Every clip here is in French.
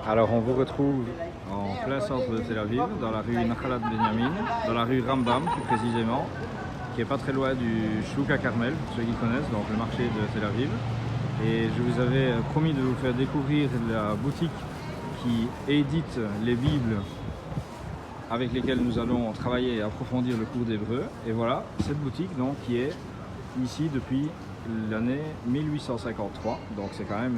Alors on vous retrouve en plein centre de Tel Aviv, dans la rue Nachalat Benyamin, dans la rue Rambam plus précisément, qui est pas très loin du Chouk à Carmel, pour ceux qui connaissent, donc le marché de Tel Aviv. Et je vous avais promis de vous faire découvrir la boutique qui édite les Bibles avec lesquelles nous allons travailler et approfondir le cours d'hébreu. Et voilà, cette boutique donc qui est ici depuis l'année 1853, donc c'est quand même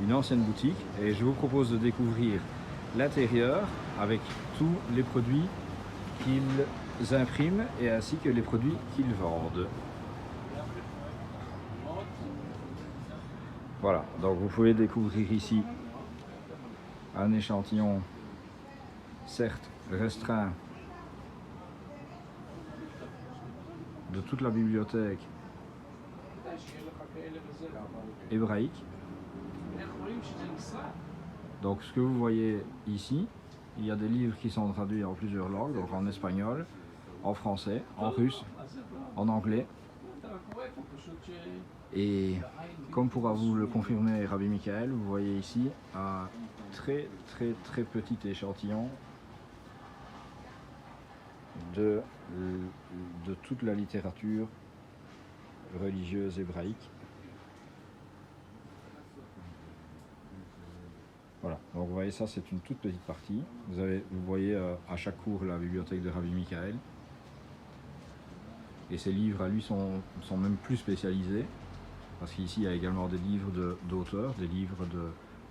une ancienne boutique, et je vous propose de découvrir l'intérieur avec tous les produits qu'ils impriment et ainsi que les produits qu'ils vendent. Voilà, donc vous pouvez découvrir ici un échantillon certes restreint de toute la bibliothèque hébraïque. Donc ce que vous voyez ici, il y a des livres qui sont traduits en plusieurs langues, donc en espagnol, en français, en russe, en anglais. Et comme pourra vous le confirmer Rabbi Michael, vous voyez ici un très petit échantillon de toute la littérature religieuse hébraïque. Voilà, donc vous voyez ça, c'est une toute petite partie. Vous voyez à chaque cours la bibliothèque de Rabbi Michael. Et ces livres à lui sont même plus spécialisés, parce qu'ici il y a également des livres d'auteurs, des livres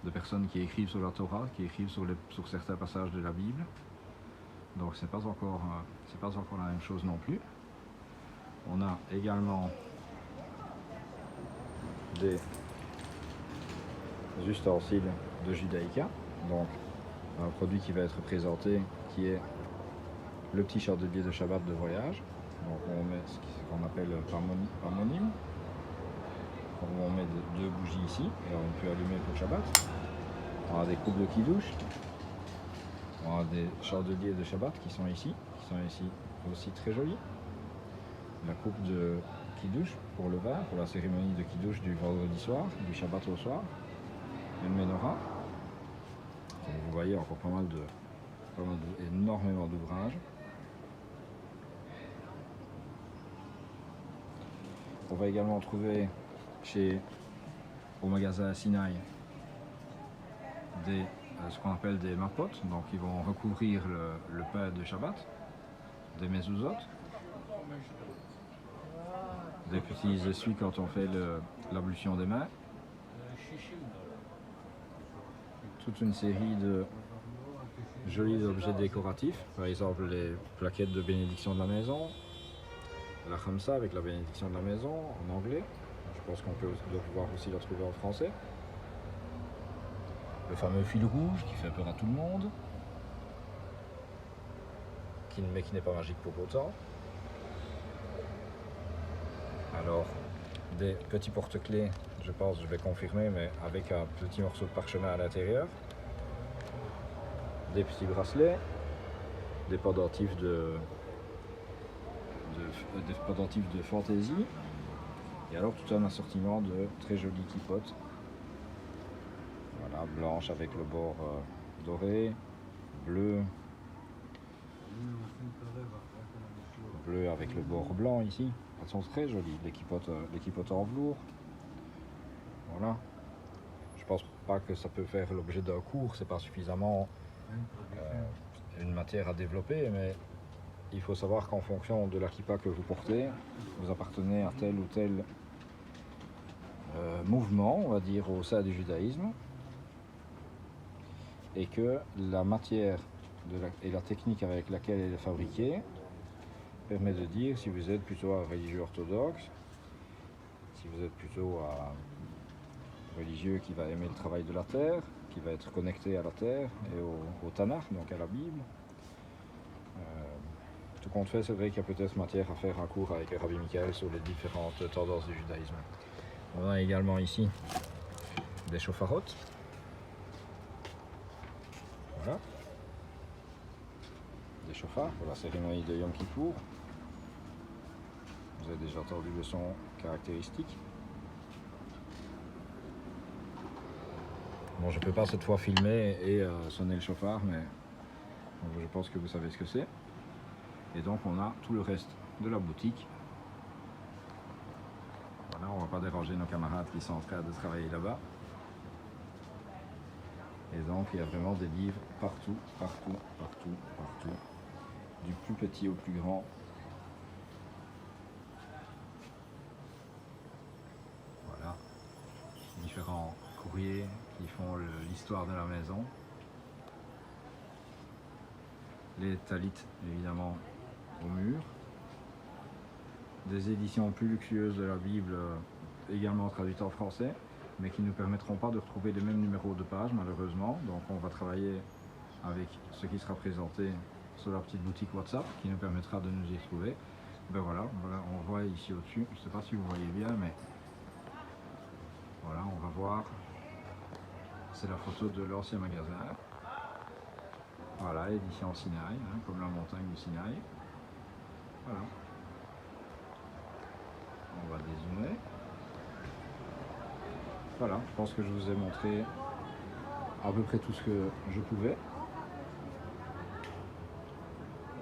de personnes qui écrivent sur la Torah, qui écrivent sur certains passages de la Bible. Donc c'est pas encore la même chose non plus. On a également des ustensiles de Judaïka, donc un produit qui va être présenté qui est le petit chandelier de Shabbat de voyage. Donc on met ce qu'on appelle parmonim. On met deux bougies ici et on peut allumer pour Shabbat. On a des coupes de Kiddush. On a des chandeliers de Shabbat qui sont ici aussi très jolis. La coupe de Kiddush pour le vin, pour la cérémonie de Kiddush du vendredi soir, du Shabbat au soir. Une menorah. Donc vous voyez encore énormément d'ouvrages. On va également trouver au magasin Sinaï ce qu'on appelle des mapot, donc ils vont recouvrir le pain de Shabbat, des mezuzot, des petits essuies quand on fait l'ablution des mains, toute une série de jolis objets décoratifs, par exemple les plaquettes de bénédiction de la maison, la khamsa avec la bénédiction de la maison en anglais, je pense qu'on doit pouvoir aussi la trouver en français. Le fameux fil rouge qui fait peur à tout le monde, mais qui n'est pas magique pour autant. Alors, des petits porte-clés, je vais confirmer, mais avec un petit morceau de parchemin à l'intérieur. Des petits bracelets, des pendentifs de fantaisie, et alors tout un assortiment de très jolies kippotes. Voilà, blanche avec le bord doré, bleu avec le bord blanc ici. Elles sont très jolies, les kippotes en velours. Voilà. Je pense pas que ça peut faire l'objet d'un cours, c'est pas suffisamment une matière à développer, mais il faut savoir qu'en fonction de la kippa que vous portez, vous appartenez à tel ou tel mouvement, on va dire, au sein du judaïsme, et que la matière et la technique avec laquelle elle est fabriquée permet de dire si vous êtes plutôt un religieux orthodoxe, si vous êtes plutôt un religieux qui va aimer le travail de la terre, qui va être connecté à la terre et au Tanakh, donc à la Bible. Tout compte fait, c'est vrai qu'il y a peut-être matière à faire un cours avec Rabbi Michael sur les différentes tendances du judaïsme. On a également ici des shofarots. Voilà. Des chauffards pour la cérémonie de Yom Kippour. Vous avez déjà entendu le son caractéristique. Bon, je ne peux pas cette fois filmer et sonner le chauffard, mais je pense que vous savez ce que c'est. Et donc on a tout le reste de la boutique. Voilà, on ne va pas déranger nos camarades qui sont en train de travailler là-bas. Et donc il y a vraiment des livres partout, partout, partout, partout. Du plus petit au plus grand. Voilà. Différents courriers qui font l'histoire de la maison. Les talites évidemment au mur. Des éditions plus luxueuses de la Bible également traduites en français, mais qui ne nous permettront pas de retrouver les mêmes numéros de page malheureusement. Donc on va travailler avec ce qui sera présenté sur la petite boutique WhatsApp qui nous permettra de nous y trouver. Ben voilà, on voit ici au-dessus, je ne sais pas si vous voyez bien, mais voilà, on va voir, c'est la photo de l'ancien magasin. Voilà, édition Sinaï, hein, comme la montagne du Sinaï. Voilà. On va dézoomer. Voilà, je pense que je vous ai montré à peu près tout ce que je pouvais.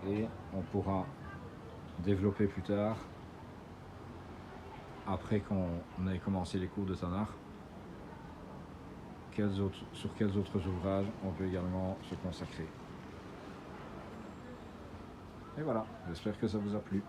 Et on pourra développer plus tard, après qu'on ait commencé les cours de Tanakh, sur quels autres ouvrages on peut également se consacrer. Et voilà, j'espère que ça vous a plu.